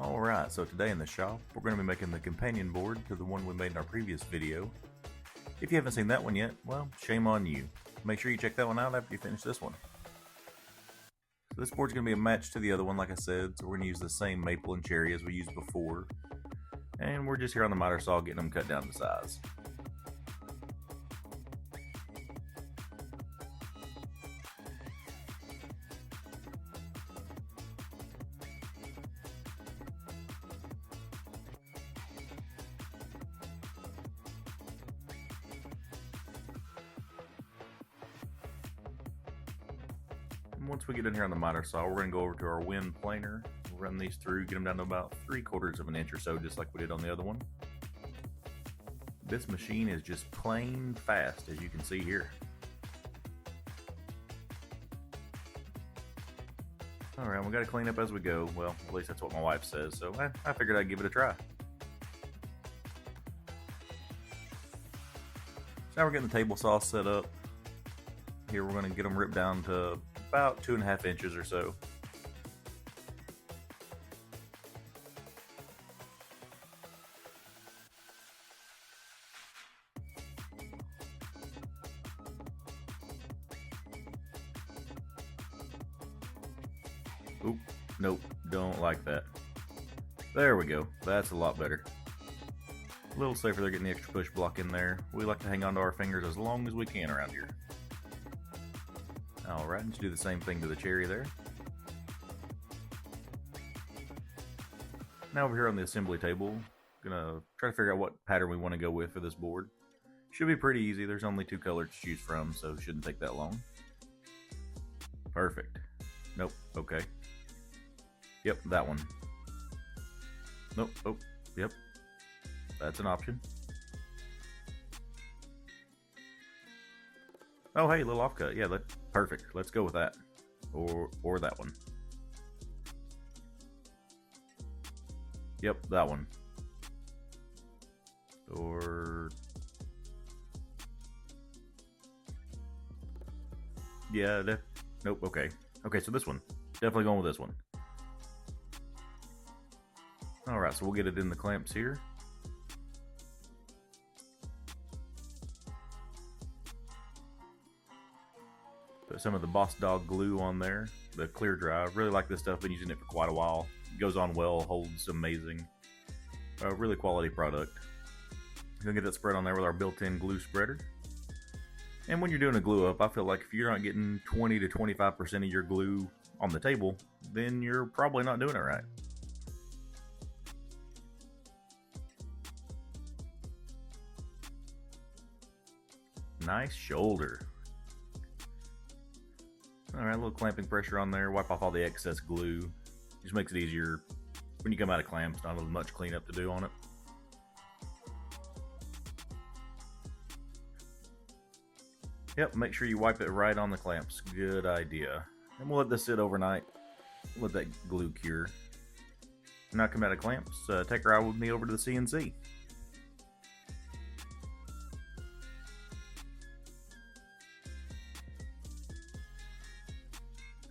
Alright, so today in the shop, we're going to be making the companion board to the one we made in our previous video. If you haven't seen that one yet, well, shame on you. Make sure you check that one out after you finish this one. So this board's going to be a match to the other one, like I said, so we're going to use the same maple and cherry as we used before. And we're just here on the miter saw getting them cut down to size. Once we get in here on the miter saw, we're going to go over to our wind planer, run these through, get them down to about 3/4 of an inch or so, just like we did on the other one. This machine is just plain fast, as you can see here. Alright, we got to clean up as we go. Well, at least that's what my wife says, so I figured I'd give it a try. So now we're getting the table saw set up. Here we're going to get them ripped down to about 2.5 inches or so. Oop, nope, don't like that. There we go, that's a lot better. A little safer there getting the extra push block in there. We like to hang on to our fingers as long as we can around here. Alright, let's do the same thing to the cherry there. Now over here on the assembly table, gonna try to figure out what pattern we want to go with for this board. Should be pretty easy, there's only 2 colors to choose from, so it shouldn't take that long. Perfect. Nope, okay. Yep, that one. Nope, oh, yep. That's an option. Oh hey, little offcut, yeah, perfect. Let's go with that. Or that one. Yep, that one. Or... yeah, nope, okay. Okay, so this one. Definitely going with this one. Alright, so we'll get it in the clamps here. Put some of the Bossdog Glue on there, the clear dry. I really like this stuff, been using it for quite a while. It goes on well, holds amazing. Really quality product. Gonna get that spread on there with our built-in glue spreader. And when you're doing a glue up, I feel like if you're not getting 20 to 25% of your glue on the table, then you're probably not doing it right. Nice shoulder. Alright, a little clamping pressure on there, wipe off all the excess glue. Just makes it easier when you come out of clamps, not as much cleanup to do on it. Yep, make sure you wipe it right on the clamps. Good idea. And we'll let this sit overnight. Let that glue cure. When I come out of clamps, take her out with me over to the CNC.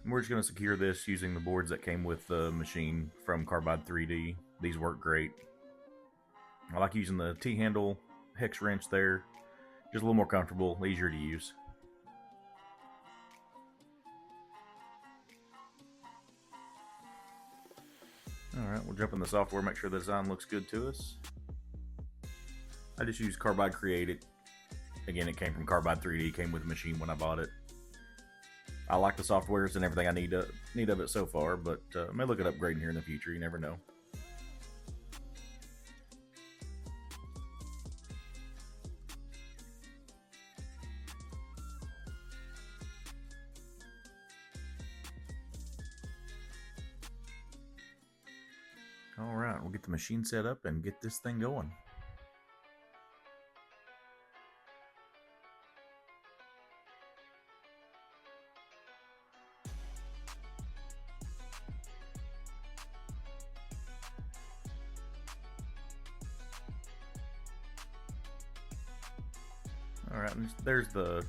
We're just going to secure this using the boards that came with the machine from Carbide 3D. These work great. I like using the T-handle hex wrench there. Just a little more comfortable, easier to use. Alright, we'll jump in the software, make sure the design looks good to us. I just used Carbide Create it. Again, it came from Carbide 3D, came with the machine when I bought it. I like the softwares and everything I need of it so far, but I may look at upgrading here in the future, you never know. Alright, we'll get the machine set up and get this thing going. Alright, there's the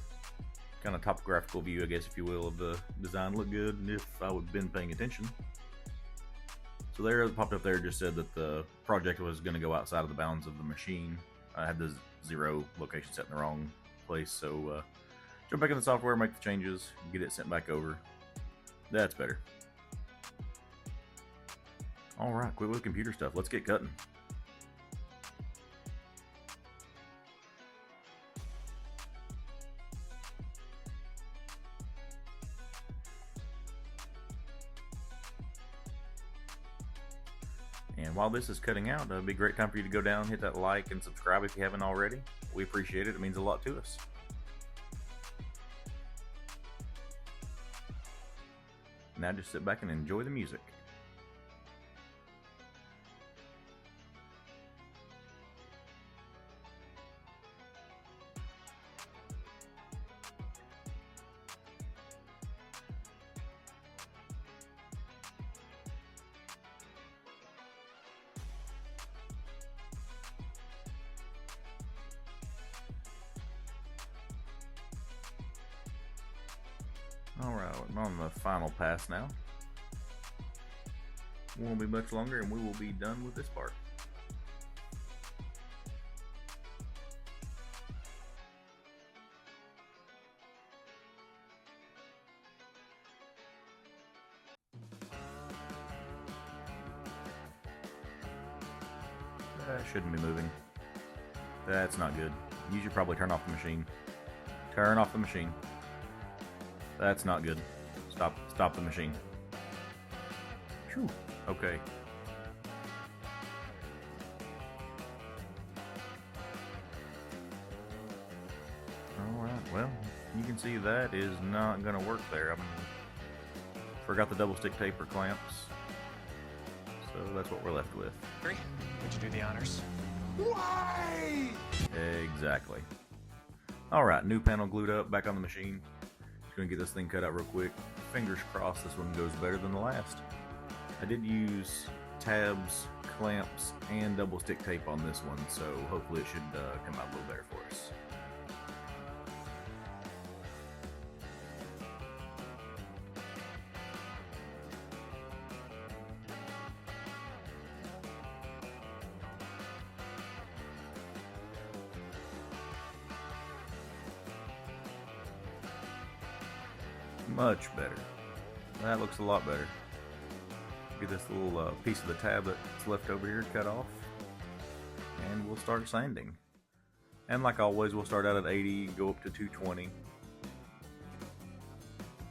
kind of topographical view, I guess, if you will, of the design. Look good if I would have been paying attention. So there, it popped up there, just said that the project was going to go outside of the bounds of the machine. I had the 0 location set in the wrong place, so jump back in the software, make the changes, get it sent back over. That's better. Alright, quit with computer stuff. Let's get cutting. And while this is cutting out, it'd be a great time for you to go down, hit that like, and subscribe if you haven't already. We appreciate it. It means a lot to us. Now just sit back and enjoy the music. Alright, we're on the final pass now. Won't be much longer and we will be done with this part. That shouldn't be moving. That's not good. You should probably turn off the machine. Turn off the machine. That's not good. Stop the machine. Whew. Okay. Alright, well, you can see that is not going to work there. Forgot the double stick tape or clamps. So that's what we're left with. Would you do the honors? Why? Exactly. Alright, new panel glued up, back on the machine. Just going to get this thing cut out real quick. Fingers crossed this one goes better than the last. I did use tabs, clamps, and double stick tape on this one, so hopefully it should come out a little better for us. Much better. That looks a lot better. Get this little piece of the tab that's left over here cut off, and we'll start sanding. And like always, we'll start out at 80, go up to 220.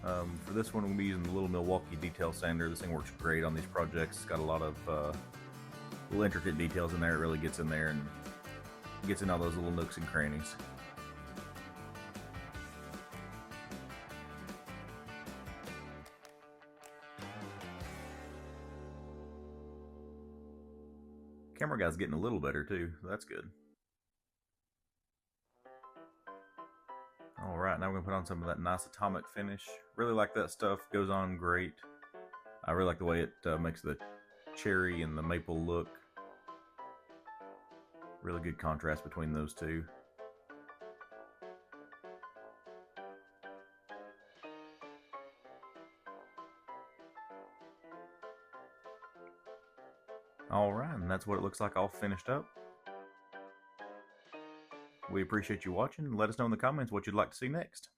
For this one, we'll be using the little Milwaukee detail sander. This thing works great on these projects. It's got a lot of little intricate details in there. It really gets in there and gets in all those little nooks and crannies. Camera guy's getting a little better too, so that's good. Alright, now we're going to put on some of that nice atomic finish. Really like that stuff, goes on great. I really like the way it makes the cherry and the maple look. Really good contrast between those two. Alright, and that's what it looks like all finished up. We appreciate you watching. Let us know in the comments what you'd like to see next.